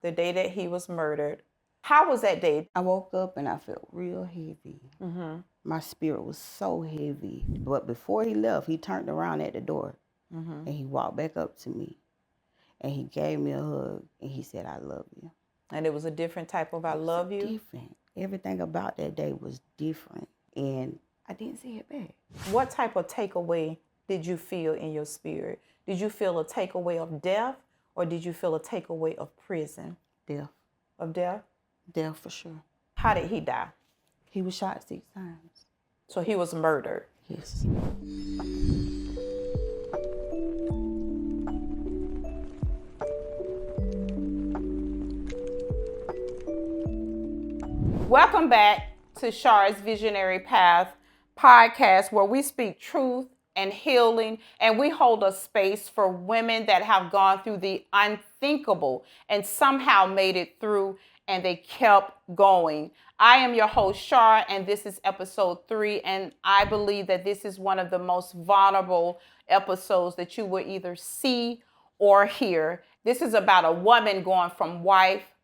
The day that he was murdered. How was that day? I woke up and I felt real heavy. My spirit was so heavy. But before he left, he turned around at the door and he walked back up to me and he gave me a hug and he said, "I love you." And it was a different type of "I love you"? Different. Everything about that day was different and I didn't see it back. What type of takeaway did you feel in your spirit? Did you feel a takeaway of death or did you feel a takeaway of prison? Death. Of death? Death for sure. How did he die? He was shot 6 times. So he was murdered. Yes. Welcome back to Char's Visionary Path podcast, where we speak truth and healing, and we hold a space for women that have gone through the unthinkable and somehow made it through, and they kept going. I am your host, Char, and this is episode 3, and I believe that this is one of the most vulnerable episodes that you will either see or hear. This is about a woman going from wife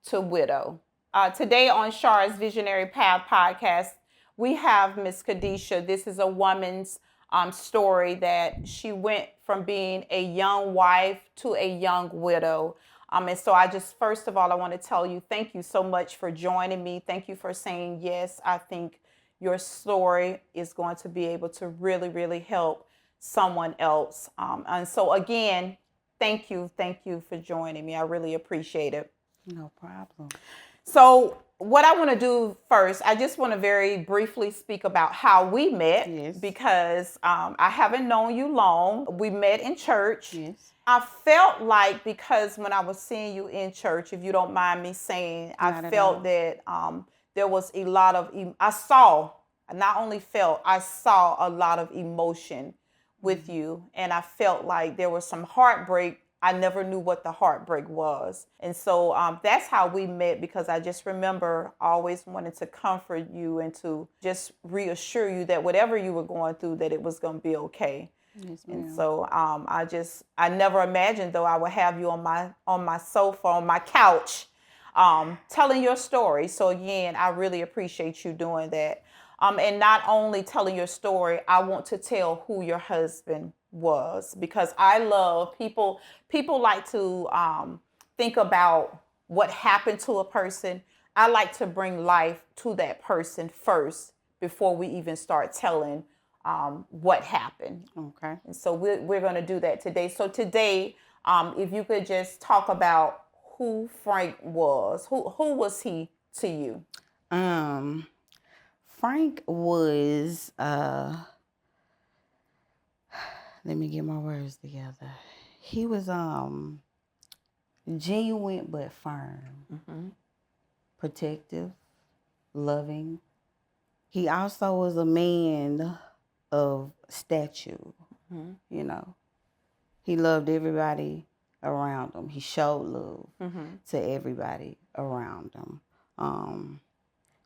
to widow. Today on Char's Visionary Path podcast, we have Miss Kadeshea. This is a woman's story that she went from being a young wife to a young widow. And so first of all, I want to tell you, thank you so much for joining me. Thank you for saying yes. I think your story is going to be able to really, really help someone else. And so again, thank you for joining me. I really appreciate it. No problem. So what I want to do first, I just want to very briefly speak about how we met. Yes. Because I haven't known you long. We met in church. Yes. I felt like, because when I was seeing you in church, if you don't mind me saying, I felt that there was a lot of, I saw a lot of emotion with you. And I felt like there was some heartbreak. I never knew what the heartbreak was. And so that's how we met, because I just remember always wanting to comfort you and to just reassure you that whatever you were going through, that it was going to be okay. Yes, ma'am. And so I never imagined, though, I would have you on my sofa, on my couch, telling your story. So again, I really appreciate you doing that. And not only telling your story, I want to tell who your husband was, because I love people like to think about what happened to a person. I like to bring life to that person first before we even start telling what happened. Okay. And so we're going to do that today. So today, if you could just talk about who Frank was. Who was he to you? Frank was, let me get my words together. He was genuine but firm, protective, loving. He also was a man of stature, you know. He loved everybody around him. He showed love to everybody around him.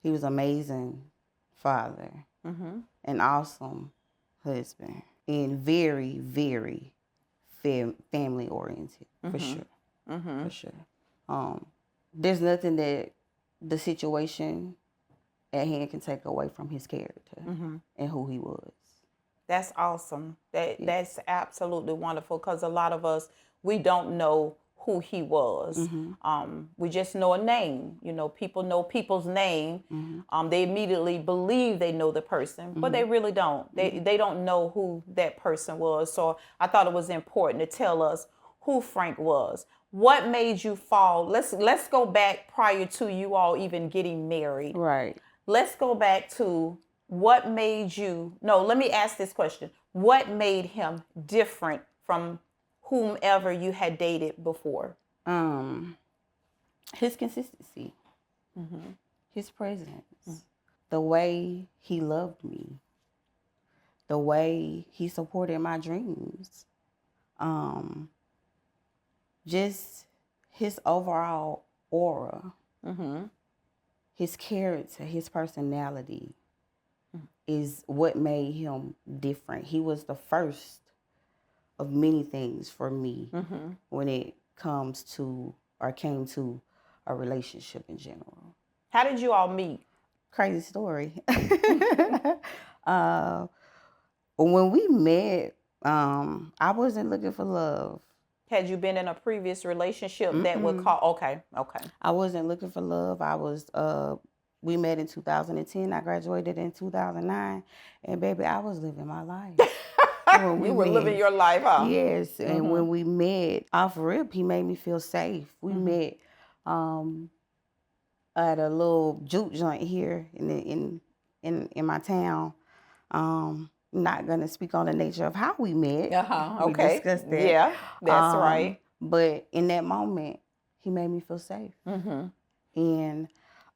He was an amazing father, an awesome husband, and very, very family oriented, for sure. For sure. There's nothing that the situation at hand can take away from his character and who he was. That's awesome. That's absolutely wonderful, because a lot of us, we don't know who he was. We just know a name. You know, people know people's name. They immediately believe they know the person, but they really don't. They don't know who that person was. So I thought it was important to tell us who Frank was. What made you fall? Let's go back prior to you all even getting married. Right. Let's go back to what made you. No, let me ask this question. What made him different from whomever you had dated before? His consistency, his presence, the way he loved me, the way he supported my dreams, just his overall aura, his character, his personality is what made him different. He was the first of many things for me when it comes to or came to a relationship in general. How did you all meet? Crazy story. When we met, I wasn't looking for love. Had you been in a previous relationship that would call? Okay. I wasn't looking for love. We met in 2010. I graduated in 2009. And baby, I was living my life. You were living your life, huh? Yes. And when we met, off rip, he made me feel safe. We met at a little juke joint here in my town. Not gonna speak on the nature of how we met. Okay. We discussed that. Yeah, that's right. But in that moment, he made me feel safe. And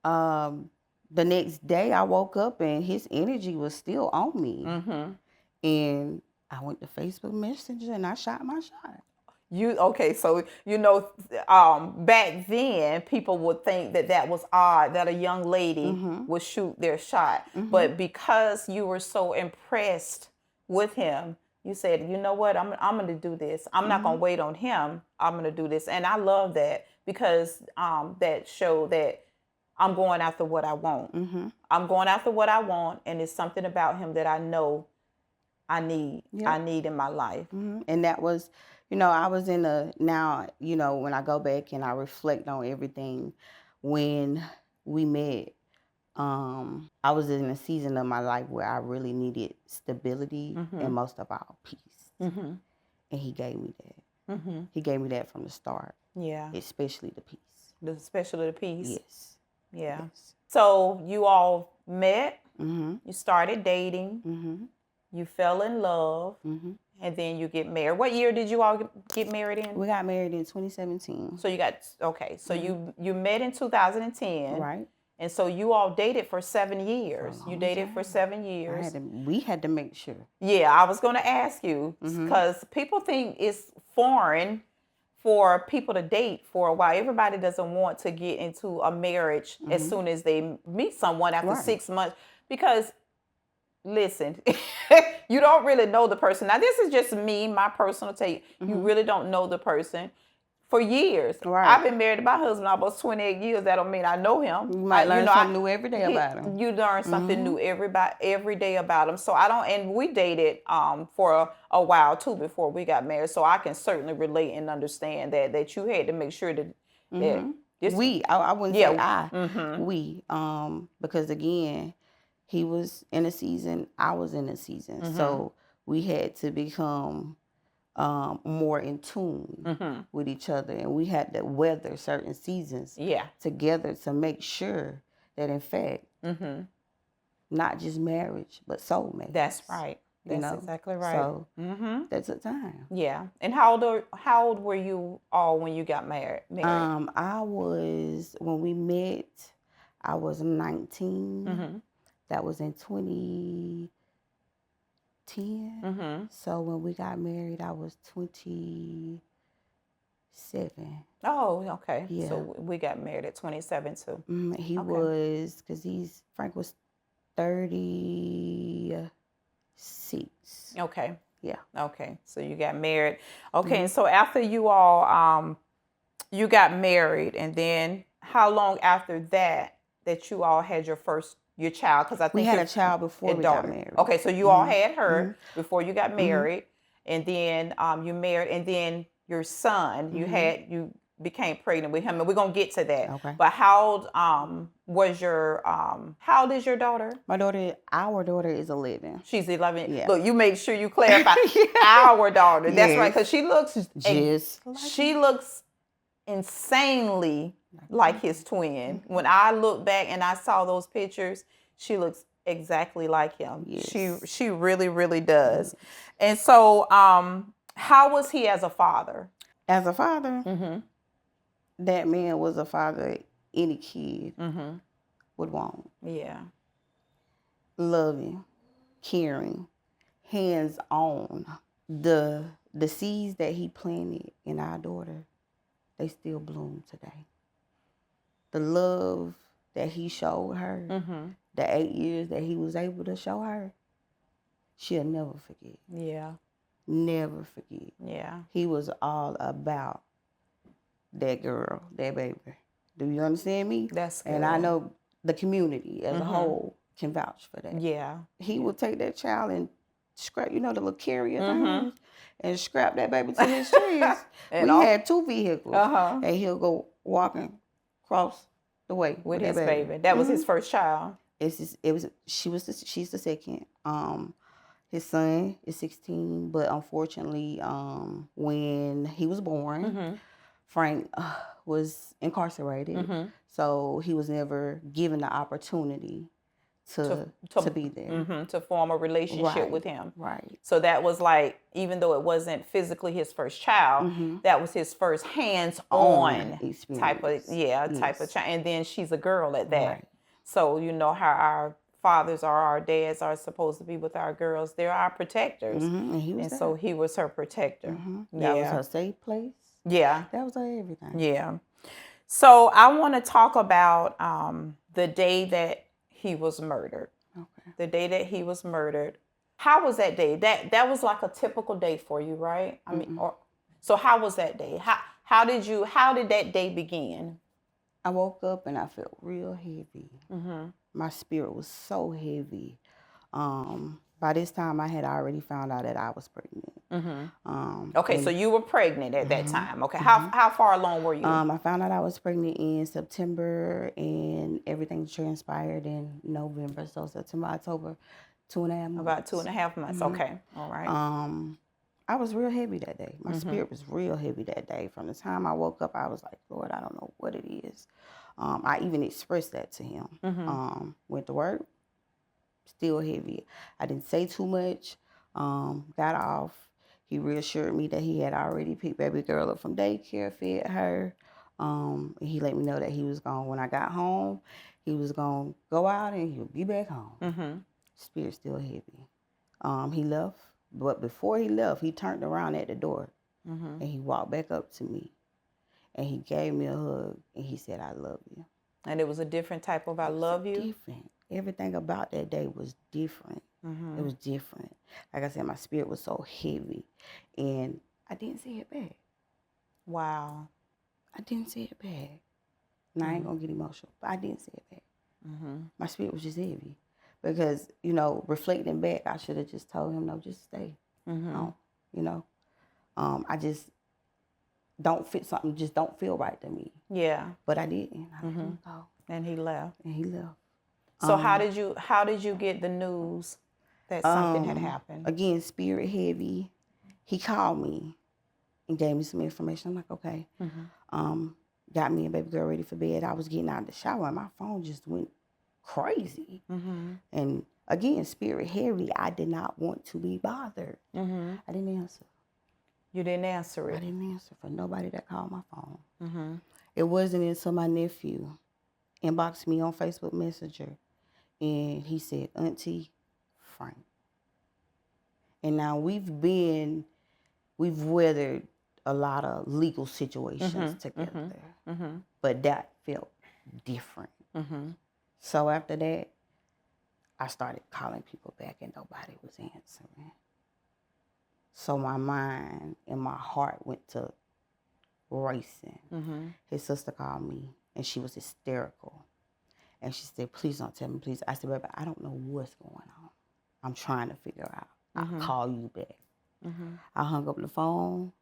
the next day, I woke up and his energy was still on me. And I went to Facebook Messenger and I shot my shot. So back then people would think that was odd that a young lady would shoot their shot, but because you were so impressed with him, you said, you know what, I'm going to do this. I'm not going to wait on him. I'm going to do this, and I love that because that showed that I'm going after what I want. I'm going after what I want, and it's something about him that I know I need. I need in my life, and that was. I was when I go back and I reflect on everything when we met, I was in a season of my life where I really needed stability and most of all peace. And he gave me that. He gave me that from the start. Yeah. Especially the peace. Especially the peace? Yes. Yeah. Yes. So you all met, you started dating, you fell in love, and then you get married. What year did you all get married in? We got married in 2017. So you met in 2010. Right. And so you all dated for 7 years. You dated for 7 years. We had to make sure. Yeah, I was going to ask you because people think it's foreign for people to date for a while. Everybody doesn't want to get into a marriage as soon as they meet someone after 6 months because listen, you don't really know the person. Now, this is just me, my personal take. You really don't know the person for years. Right. I've been married to my husband almost 28 years. That don't mean I know him. You might learn something new every day about him. You learn something new every day about him. So and we dated for a while too before we got married. So I can certainly relate and understand that you had to make sure that I wouldn't say we, because again, he was in a season, I was in a season. So we had to become more in tune with each other. And we had to weather certain seasons together to make sure that, in fact, not just marriage, but soulmates. That's right. That's exactly right. So that took time. Yeah. And how old were you all when you got married? When we met, I was 19. That was in 2010. So when we got married, I was 27. Oh, okay. Yeah. So we got married at 27 too. He was, because Frank was 36. Okay. Yeah. Okay. So you got married. Okay. And so after you all, you got married, and then how long after that you all had your child? Because I think we had a child before we got married. Okay, so you all had her before you got married, and then you married, and then your son, you became pregnant with him, and we're gonna get to that. Okay. But how old is your daughter? Our daughter is 11. She's 11. Yeah. Look, you make sure you clarify our daughter. That's right, because she looks she looks insanely like his twin. When I look back and I saw those pictures, she looks exactly like him. Yes. She really, really does. And so, how was he as a father? As a father, that man was a father any kid would want. Yeah. Loving, caring, hands-on. The seeds that he planted in our daughter, they still bloom today. The love that he showed her, the 8 years that he was able to show her, she'll never forget. Yeah. Never forget. Yeah. He was all about that girl, that baby. Do you understand me? That's good. And I know the community as a whole can vouch for that. Yeah. He would take that child and scrap, the little carrier things, and scrap that baby to his chest. We had 2 vehicles, and he'll go walking across the way with his baby. That was his first child. She's the second. His son is 16, but unfortunately, when he was born, Frank was incarcerated, so he was never given the opportunity to be there, to form a relationship with him. Right. So that was like, even though it wasn't physically his first child, that was his first hands-on type of child. And then she's a girl at that. Right. So you know how our fathers or our dads are supposed to be with our girls. They're our protectors. And so he was her protector. That was her safe place. Yeah. That was her everything. Yeah. So I want to talk about the day that he was murdered. Okay. The day that he was murdered. How was that day? That was like a typical day for you, right? I mean, so how was that day? How did that day begin? I woke up and I felt real heavy. My spirit was so heavy. By this time, I had already found out that I was pregnant. Okay, so you were pregnant at that time. Okay, how far along were you? I found out I was pregnant in September, and everything transpired in November. So September, October, 2.5 months. About 2.5 months. Okay, all right. I was real heavy that day. My spirit was real heavy that day. From the time I woke up, I was like, Lord, I don't know what it is. I even expressed that to him. Went to work, still heavy. I didn't say too much. Got off. He reassured me that he had already picked baby girl up from daycare, fed her. He let me know that he was going, when I got home, he was going to go out and he would be back home. Spirit still heavy. He left. But before he left, he turned around at the door and he walked back up to me and he gave me a hug and he said, I love you. And it was a different type of I love you? Different. Everything about that day was different. It was different. Like I said, my spirit was so heavy and I didn't say it back. Wow. I didn't say it back. And I ain't going to get emotional, but I didn't say it back. My spirit was just heavy. Because, reflecting back, I should have just told him, no, just stay. I just don't fit something, just don't feel right to me. Yeah. But I didn't. I let him go. And he left. So how did you get the news that something had happened? Again, spirit heavy. He called me and gave me some information. I'm like, okay. Got me and baby girl ready for bed. I was getting out of the shower and my phone just went crazy. And again, spirit heavy. I did not want to be bothered. I didn't answer. You didn't answer it? I didn't answer for nobody that called my phone. It wasn't until my nephew inboxed me on Facebook Messenger and he said, Auntie Frank. And now we've weathered a lot of legal situations together. But that felt different. So after that, I started calling people back and nobody was answering. So my mind and my heart went to racing. His sister called me and she was hysterical. And she said, please don't tell me, please. I said, baby, I don't know what's going on. I'm trying to figure out. I'll call you back. I hung up the phone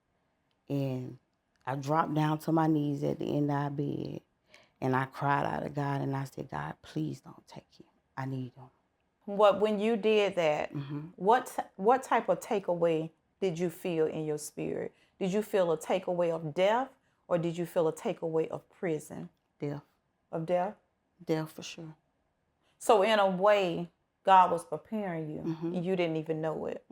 and I dropped down to my knees at the end of our bed. And I cried out to God and I said, God, please don't take him. I need him. When you did that, what type of takeaway did you feel in your spirit? Did you feel a takeaway of death or did you feel a takeaway of prison? Death. Of death? Death for sure. So in a way, God was preparing you and you didn't even know it.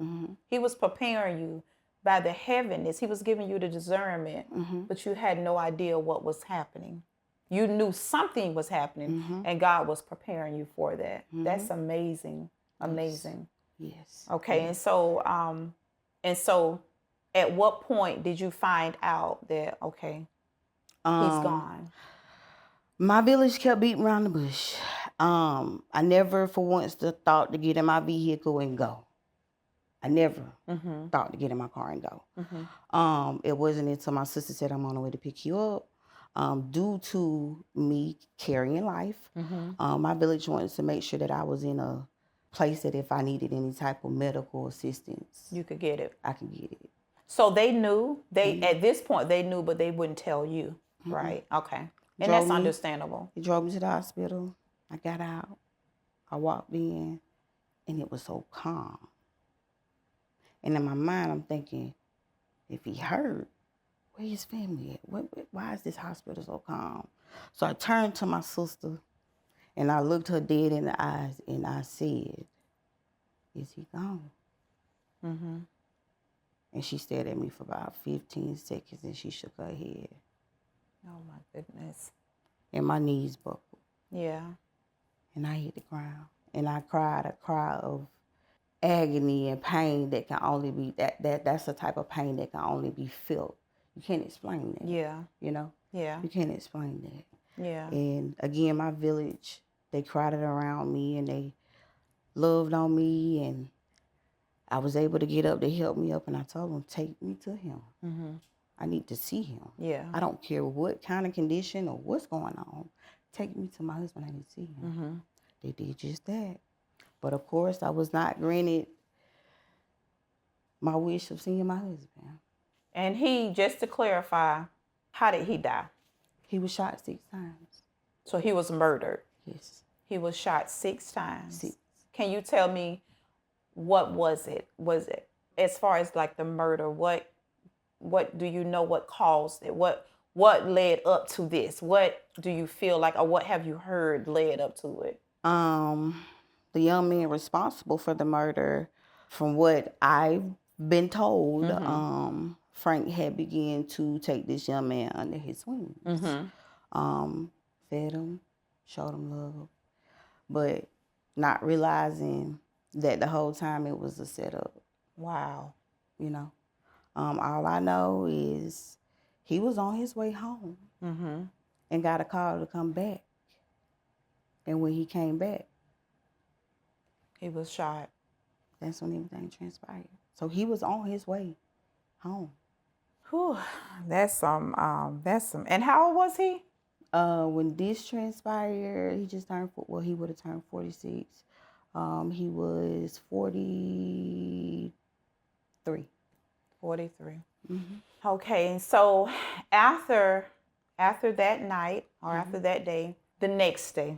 He was preparing you by the heaviness. He was giving you the discernment, but you had no idea what was happening. You knew something was happening and God was preparing you for that. That's amazing. Amazing. Yes. Okay. Yes. And so at what point did you find out that, okay, he's gone? My village kept beating around the bush. I never for once thought to get in my vehicle and go. I never thought to get in my car and go. It wasn't until my sister said, I'm on the way to pick you up. Due to me carrying life, my village wanted to make sure that I was in a place that if I needed any type of medical assistance, You could get it. I could get it. So they knew. At this point they knew, but they wouldn't tell you, right? Okay, and that's understandable. He drove me to the hospital. I got out. I walked in, and it was so calm. And in my mind, I'm thinking, if he hurt, where his family at? Why is this hospital so calm? So I turned to my sister, and I looked her dead in the eyes, and I said, is he gone? And she stared at me for about 15 seconds, and she shook her head. Oh, my goodness. And my knees buckled. Yeah. And I hit the ground. And I cried a cry of agony and pain that can only be, that's the type of pain that can only be felt. You can't explain that. Yeah. You know? Yeah. You can't explain that. Yeah. And again, my village, they crowded around me and they loved on me, and I was able to get up. They helped me up, and I told them, take me to him. I need to see him. Yeah. I don't care what kind of condition or what's going on. Take me to my husband. I need to see him. They did just that. But of course, I was not granted my wish of seeing my husband. And he, just to clarify, how did he die? He was shot 6 times. So he was murdered. Yes. He was shot 6 times. 6. Can you tell me, what was it? Was it, as far as like the murder, what do you know what caused it? What led up to this? What do you feel like, or what have you heard led up to it? The young man responsible for the murder, from what I've been told, Frank had begun to take this young man under his wings. Fed him, showed him love, but not realizing that the whole time it was a setup. Wow. You know, all I know is he was on his way home and got a call to come back. And when he came back, he was shot. That's when everything transpired. So he was on his way home. Whew, that's some. And how old was he? When this transpired, he just turned. Well, he would have turned 46. He was 43. 43. Okay, and so after that night or after that day, the next day,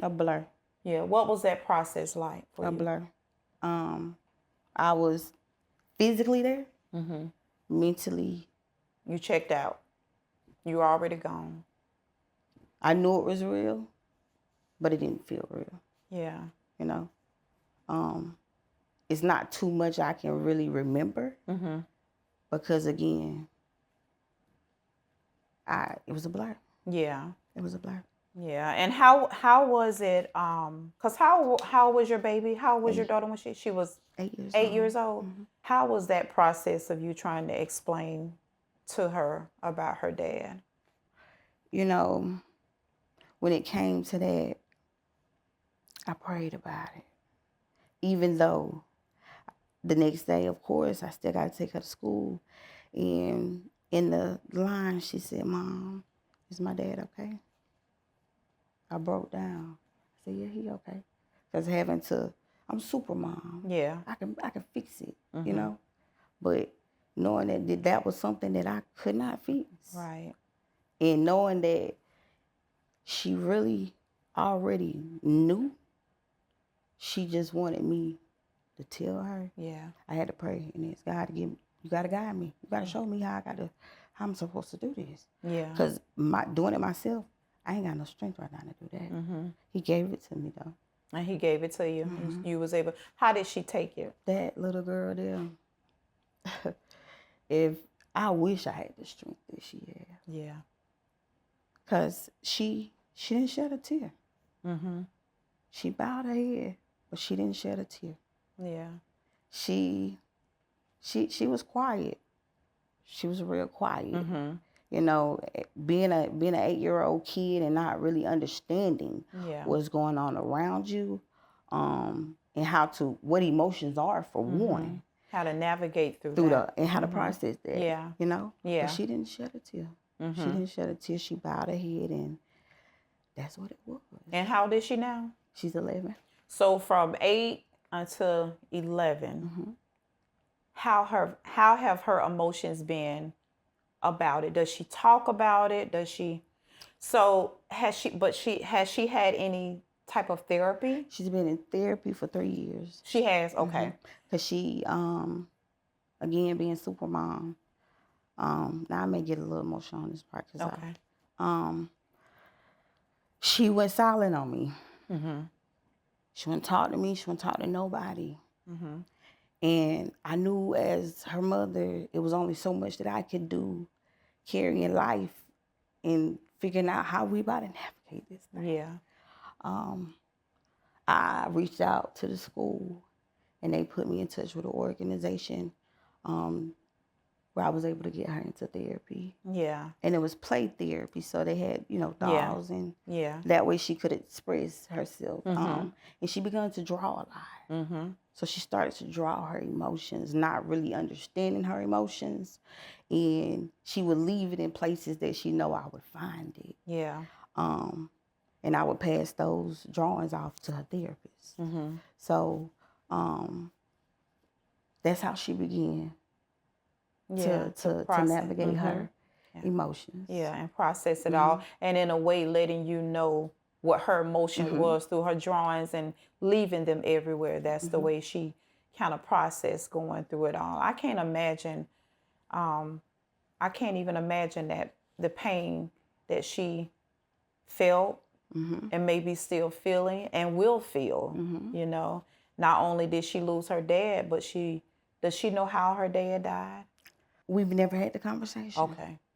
a blur. Yeah, what was that process like for you? A blur. I was physically there, mentally. You checked out. You were already gone. I knew it was real, but it didn't feel real. Yeah. You know, it's not too much I can really remember because again, it was a blur. Yeah. It was a blur. Yeah. And how was it? Cause how was your baby? How was your daughter when she was 8 years 8 old. years old? How was that process of you trying to explain to her about her dad? You know, when it came to that, I prayed about it. Even though the next day, of course, I still got to take her to school. And in the line, she said, "Mom, is my dad okay?" I broke down. I said, "Yeah, he okay." Because I'm super mom. Yeah. I can fix it, you know. But knowing that was something that I could not fix. Right. And knowing that she really already knew, she just wanted me to tell her. Yeah. I had to pray and ask God to you got to guide me. You got to show me how I'm supposed to do this. Yeah. Because doing it myself, I ain't got no strength right now to do that. He gave it to me though. And he gave it to you. You was able. How did she take it? That little girl there. If I wish I had the strength that she had. Yeah. Because she didn't shed a tear. She bowed her head, but she didn't shed a tear. Yeah. She was quiet. She was real quiet. You know, being an 8-year-old kid and not really understanding what's going on around you, and what emotions are for one. How to navigate through that. that. And how to process that. Yeah. You know? Yeah. But she didn't shed a tear. She didn't shed a tear. She bowed her head, and that's what it was. And how old is she now? She's 11. So from 8 until 11, how have her emotions been about it? Does she talk about it? Has she had any type of therapy? She's been in therapy for 3 years. She has, okay. Because she, again, being super mom, now I may get a little emotional on this part. Cause she went silent on me. She wouldn't talk to me. She wouldn't talk to nobody. And I knew as her mother, it was only so much that I could do carrying life and figuring out how we about to navigate this thing. Yeah. I reached out to the school, and they put me in touch with an organization where I was able to get her into therapy. Yeah. And it was play therapy, so they had, dolls, and that way she could express herself. And she began to draw a lot. So she started to draw her emotions, not really understanding her emotions, and she would leave it in places that she know I would find it. Yeah. And I would pass those drawings off to her therapist. So that's how she began to navigate her emotions. Yeah, and process it all. And in a way, letting you know what her emotion was through her drawings and leaving them everywhere. That's the way she kind of processed going through it all. I can't even imagine that the pain that she felt and maybe still feeling and will feel, Not only did she lose her dad, but does she know how her dad died? We've never had the conversation.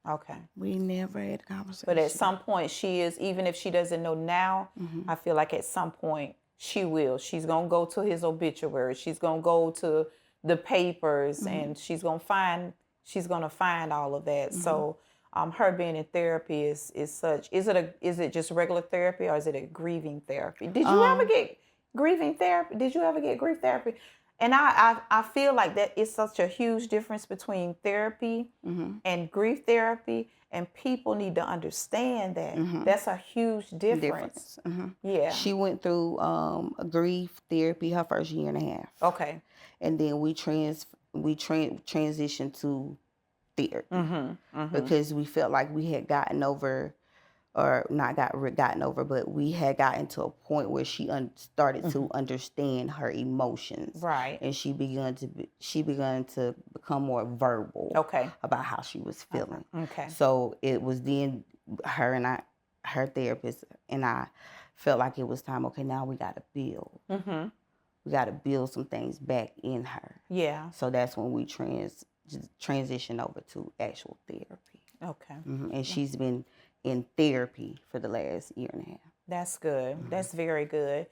Okay. We never had the conversation. But at some point she is, even if she doesn't know now, I feel like at some point she will. She's going to go to his obituary. She's going to go to the papers and she's going to find all of that. So her being in therapy is such. Is it just regular therapy, or is it a grieving therapy? Did you ever get grieving therapy? Did you ever get grief therapy? And I feel like that is such a huge difference between therapy and grief therapy, and people need to understand that. That's a huge difference. Yeah. She went through a grief therapy her first year and a half. Okay. And then we transitioned to therapy because we felt like we had gotten over, or not gotten over, but we had gotten to a point where she started to understand her emotions. Right. And she began to become more verbal. Okay. About how she was feeling. Okay. So it was then her therapist and I felt like it was time. Okay, now we got to build. We got to build some things back in her. Yeah. So that's when we transition over to actual therapy. Okay. And she's been in therapy for the last year and a half. That's good. That's very good.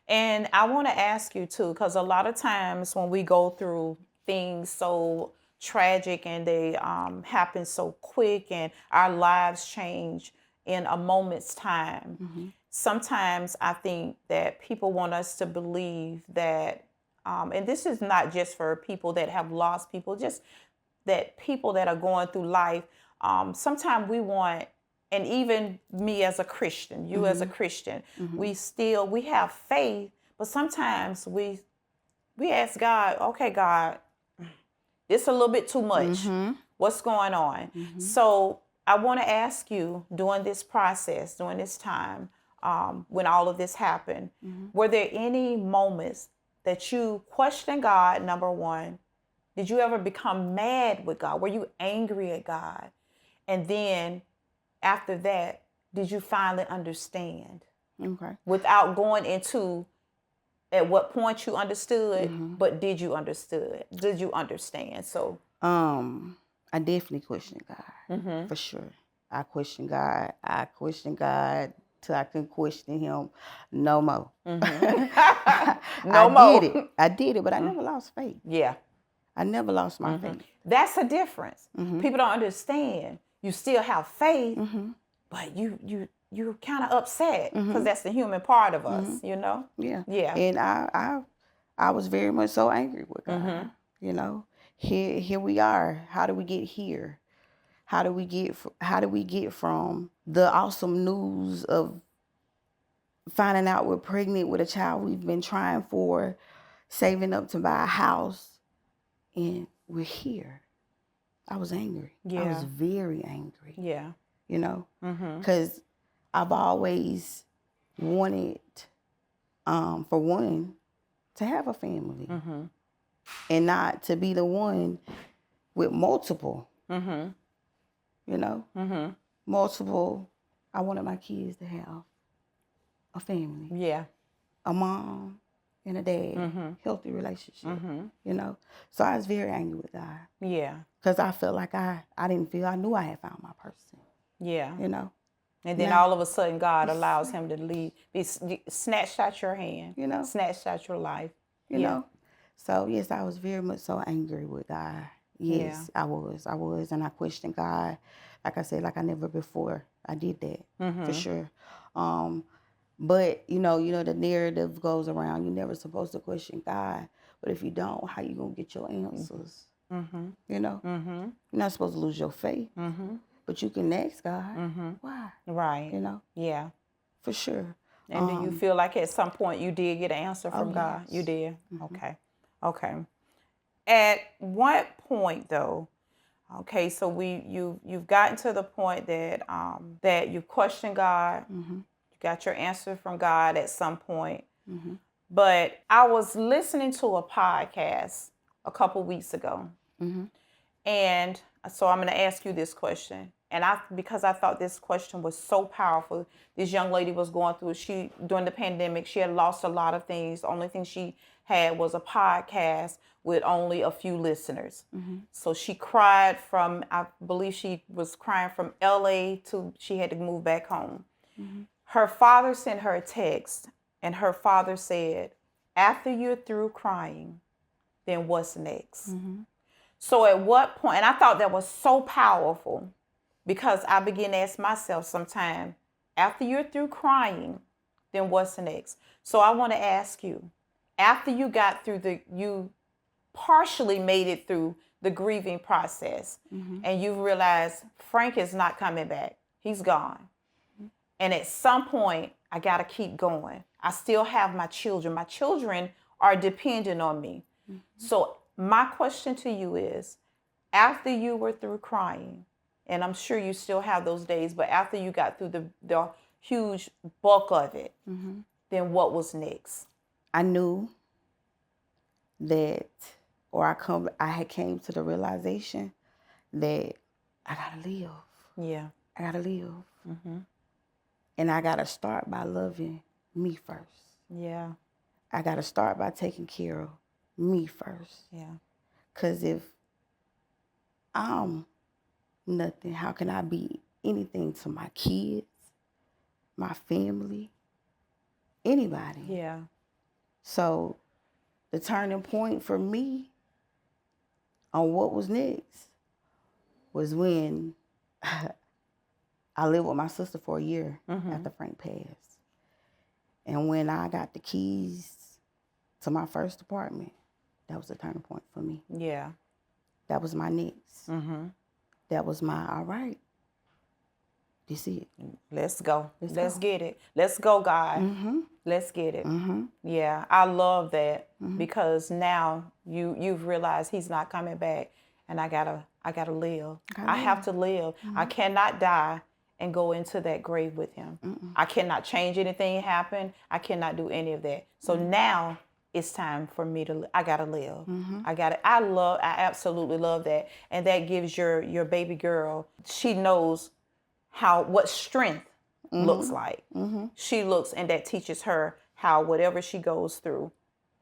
And I want to ask you too, because a lot of times when we go through things so tragic and they happen so quick and our lives change in a moment's time, sometimes I think that people want us to believe that, and this is not just for people that have lost people, just that people that are going through life, sometimes we want, and even me as a Christian, you as a Christian, we have faith, but sometimes we ask God, okay, God, it's a little bit too much. What's going on? So I want to ask you, during this process, during this time, when all of this happened, were there any moments that you questioned God, number one? Did you ever become mad with God? Were you angry at God? And then after that, did you finally understand? Okay. Without going into at what point you understood, but did you understand? So I definitely questioned God, for sure. I questioned God till I couldn't question him no more. I did it, but I never lost faith. Yeah. I never lost my faith. That's a difference. People don't understand. You still have faith, but you're kind of upset because that's the human part of us, you know? Yeah. Yeah. And I was very much so angry with God. You know, here we are. How do we get here? How do we get from the awesome news of finding out we're pregnant with a child we've been trying for, saving up to buy a house, and we're here? I was angry. Yeah. I was very angry. Yeah. You know, because I've always wanted, for one, to have a family, and not to be the one with multiple. You know, multiple. I wanted my kids to have a family. Yeah. A mom and a dad, healthy relationship. You know, so I was very angry with God. Yeah. Because I felt like I knew I had found my person. Yeah. You know. And then all of a sudden, God allows him to be snatched out your hand. You know. Snatched out your life. You know. So, yes, I was very much so angry with God. Yes, I was. And I questioned God. Like I said, like I never before. I did that, for sure. But, you know, the narrative goes around. You're never supposed to question God. But if you don't, how you going to get your answers? You know? You're not supposed to lose your faith. But you can ask God, why? Right. You know? Yeah. For sure. And do you feel like at some point you did get an answer from God? Yes. You did? Okay. At what point, though, okay, so you've gotten to the point that that you question God, you got your answer from God at some point. But I was listening to a podcast a couple weeks ago, and so I'm going to ask you this question. And because I thought this question was so powerful. This young lady was going through, during the pandemic, she had lost a lot of things. The only thing she had was a podcast with only a few listeners. So she cried I believe she was crying from LA to, she had to move back home. Her father sent her a text, and her father said, after you're through crying, then what's next? So at what point, and I thought that was so powerful, because I began to ask myself sometime, after you're through crying, then what's next? So I want to ask you, after you got through you partially made it through the grieving process, and you realized Frank is not coming back. He's gone. And at some point, I got to keep going. I still have my children. My children are dependent on me. So my question to you is, after you were through crying, and I'm sure you still have those days, but after you got through the huge bulk of it, then what was next? I knew that, I had came to the realization that I gotta live. Yeah. I gotta live. And I gotta start by loving me first. Yeah. I gotta start by taking care of me first. Yeah. Because if I'm nothing, how can I be anything to my kids, my family, anybody? Yeah. So the turning point for me on what was next was when I lived with my sister for a year after Frank passed. And when I got the keys to my first apartment, that was the turning point for me. Yeah. That was my next. That was my, all right, this is it. Let's go. Let's get it. Let's go, God. Let's get it. Yeah, I love that, because now you've realized he's not coming back, and I gotta live. I have to live. I cannot die and go into that grave with him. I cannot change anything happen. I cannot do any of that. So now it's time for me to, I gotta live. I absolutely love that. And that gives your baby girl, she knows what strength looks like. She looks, and that teaches her how whatever she goes through,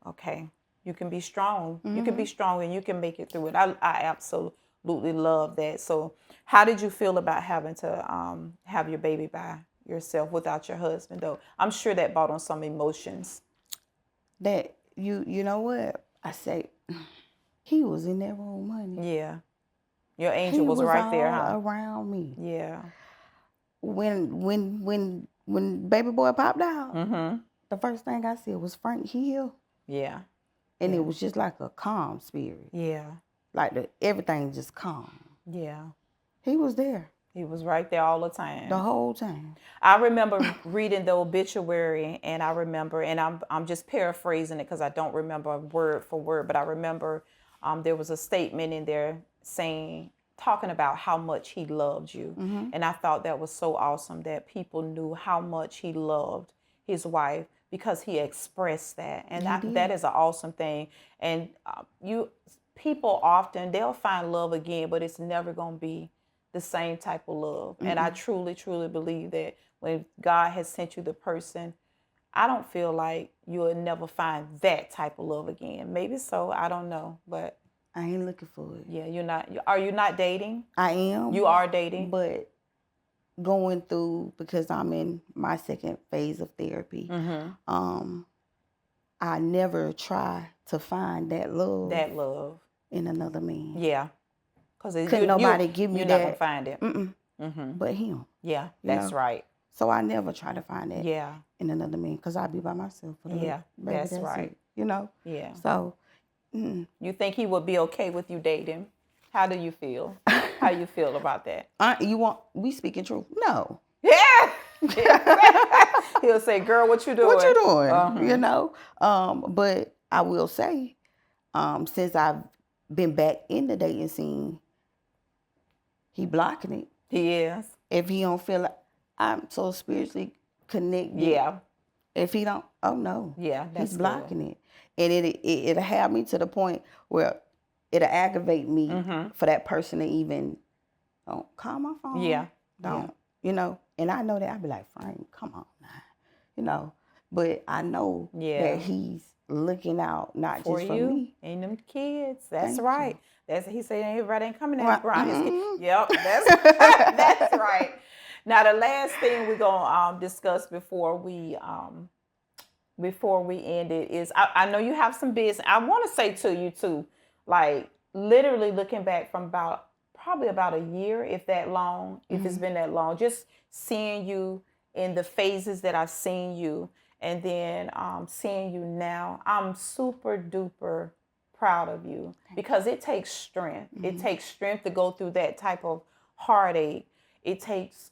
okay, you can be strong. You can be strong, and you can make it through it. I absolutely love that. So how did you feel about having to have your baby by yourself without your husband, though? I'm sure that brought on some emotions. That, you know what? I say, he was in that room, honey. Yeah. Your angel was right there, huh? around me. Yeah. when baby boy popped out, Mm-hmm. the first thing I said was Frank Hill. Yeah. And it was just like a calm spirit. Yeah. Like everything just calm. Yeah. He was there He was right there all the time. the whole time. I remember reading the obituary, and I remember, and I'm just paraphrasing it because I don't remember word for word, but I remember there was a statement in there talking about how much he loved you. Mm-hmm. And I thought that was so awesome that people knew how much he loved his wife because he expressed that. And that is an awesome thing. And people often, they'll find love again, but it's never going to be the same type of love. Mm-hmm. And I truly, truly believe that when God has sent you the person, I don't feel like you'll never find that type of love again. Maybe so, I don't know, but I ain't looking for it. yeah, you're not. Are you not dating? I am. You are dating? But going through, because I'm in my second phase of therapy, mm-hmm. I never try to find that love. That love. In another man. Yeah. Because nobody give me you're that. You're not going to find it. Mm-hmm. But him. Yeah, that's right. So I never try to find that in another man because I be by myself. That's right. It, you know? Yeah. So. You think he would be okay with you dating? How do you feel? How you feel about that? We speaking truth? No. Yeah. He'll say, "Girl, what you doing? What you doing?" You know. But I will say, since I've been back in the dating scene, he blocking it. He is. If he don't feel like I'm so spiritually connected. Yeah. If he don't, oh no. Yeah, that's he's blocking it. And it'll have me to the point where it'll aggravate me for that person to even don't call my phone. Yeah. Don't. You know, and I know that I'll be like, Frank, come on now. You know. But I know that he's looking out not for just for you me. and them kids. That's Thank right. You. He said everybody ain't coming out Right. Brian. Yep, that's right. Now the last thing we're gonna discuss before we end it is I know you have some business. I want to say to you too, like literally looking back from probably about a year, if that long, if it's been that long, just seeing you in the phases that I've seen you, and then seeing you now, I'm super duper proud of you because it takes strength. It takes strength to go through that type of heartache. It takes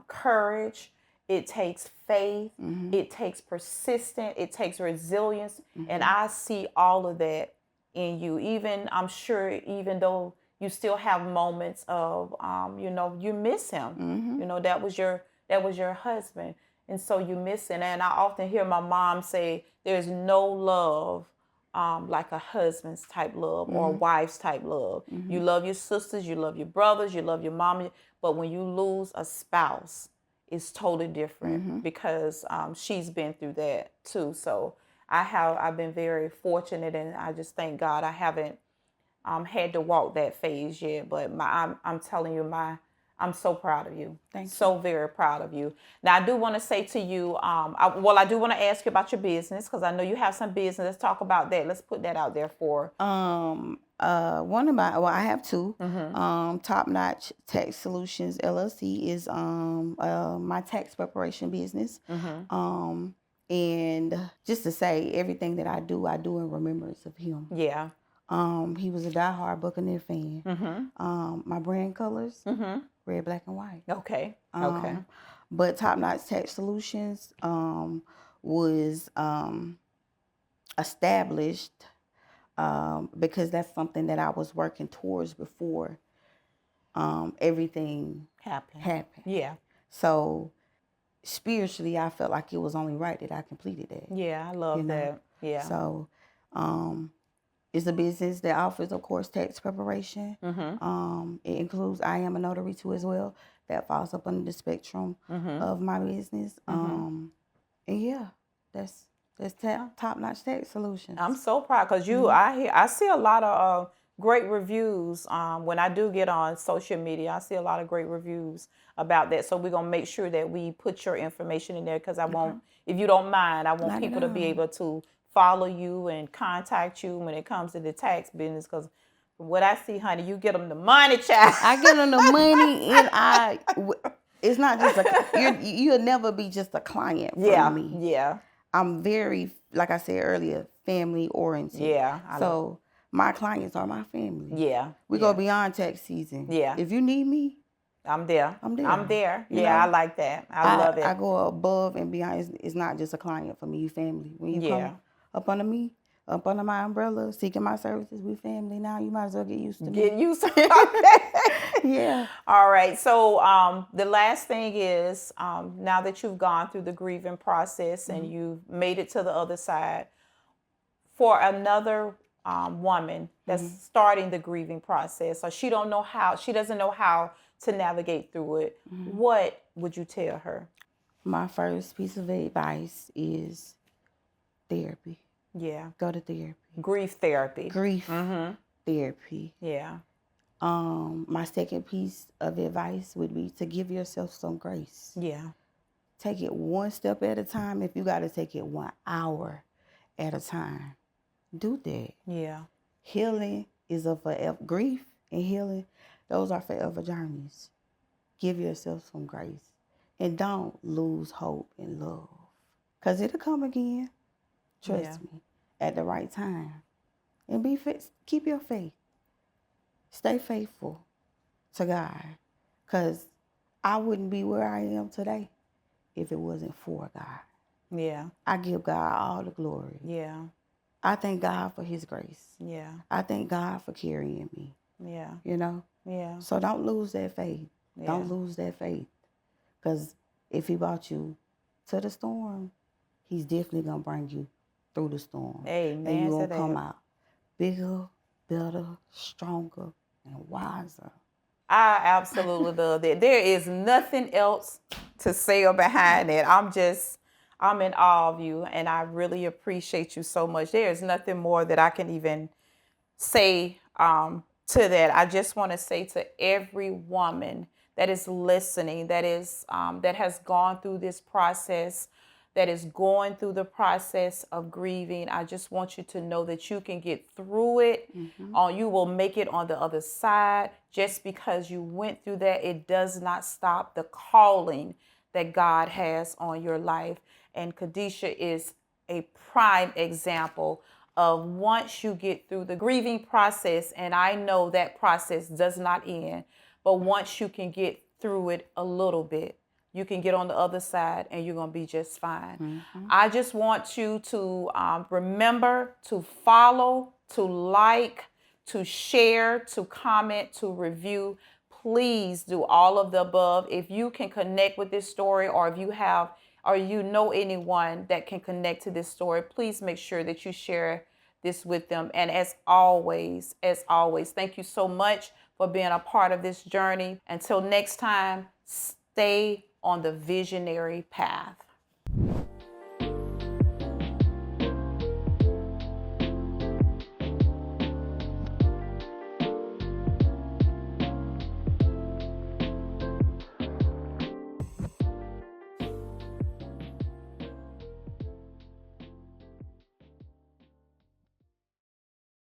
courage. It takes faith. It takes persistence. It takes resilience. And I see all of that in you. Even, I'm sure, even though you still have moments of, you miss him. You know, that was your husband. And so you miss him. And I often hear my mom say, there's no love like a husband's type love or a wife's type love. You love your sisters, you love your brothers, you love your mom. But when you lose a spouse, it's totally different because she's been through that too. So I've been very fortunate, and I just thank God I haven't had to walk that phase yet. But I'm telling you, I'm so proud of you. So very proud of you. Now, I do want to say to you, I do want to ask you about your business because I know you have some business. Let's talk about that. Let's put that out there for. I have two. Top Notch Tax Solutions LLC is my tax preparation business. And just to say, everything that I do in remembrance of him. Yeah. He was a diehard Buccaneer fan. My brand colors, red, black, and white. Okay. But Top Notch Tax Solutions was established because that's something that I was working towards before everything happened. Yeah. So spiritually, I felt like it was only right that I completed that. Yeah, I love that. Yeah. So it's a business that offers, of course, tax preparation. It includes I am a notary too as well. That falls up under the spectrum of my business. And yeah, that's Top Notch Tax Solutions. I'm so proud because I see a lot of great reviews when I do get on social media. I see a lot of great reviews about that. So we're gonna make sure that we put your information in there because I want, if you don't mind, I want people to be able to follow you and contact you when it comes to the tax business. Because from what I see, honey, you get them the money, child. I get them the money, and It's not just you'll never be just a client for me. Yeah. I'm very, like I said earlier, family oriented. Yeah. So my clients are my family. Yeah. We go beyond tax season. Yeah. If you need me, I'm there. I'm there. I'm there. You Yeah, know? I like that. I love it. I go above and beyond. It's not just a client for me. You family. When you come up under me, up under my umbrella, seeking my services, we family now. You might as well get used to me. Get used to it. Yeah. All right. So the last thing is, now that you've gone through the grieving process and you've made it to the other side, for another woman that's starting the grieving process, or she doesn't know how to navigate through it, what would you tell her? My first piece of advice is therapy. Yeah. Go to therapy. Grief therapy. Grief therapy. Yeah. My second piece of advice would be to give yourself some grace. Yeah. Take it one step at a time. If you got to take it 1 hour at a time, do that. Yeah. Healing is a forever. Grief and healing, those are forever journeys. Give yourself some grace. And don't lose hope and love. Because it'll come again. Trust me. At the right time. And keep your faith. Stay faithful to God. Because I wouldn't be where I am today if it wasn't for God. Yeah. I give God all the glory. Yeah. I thank God for his grace. Yeah. I thank God for carrying me. Yeah. You know? Yeah. So don't lose that faith. Yeah. Don't lose that faith. Because if he brought you to the storm, he's definitely going to bring you through the storm. Amen. And you're going to come out bigger, better, stronger, and wiser. I absolutely love that. There is nothing else to say or behind it. I'm in awe of you, and I really appreciate you so much. There is nothing more that I can even say to that. I just want to say to every woman that is listening, that has gone through this process, that is going through the process of grieving, I just want you to know that you can get through it. You will make it on the other side. Just because you went through that, it does not stop the calling that God has on your life. And Kadeshea is a prime example of once you get through the grieving process, and I know that process does not end, but once you can get through it a little bit, you can get on the other side and you're going to be just fine. I just want you to remember to follow, to like, to share, to comment, to review. Please do all of the above. If you can connect with this story, or if you know anyone that can connect to this story, please make sure that you share this with them. And as always, thank you so much for being a part of this journey. Until next time, stay on the visionary path.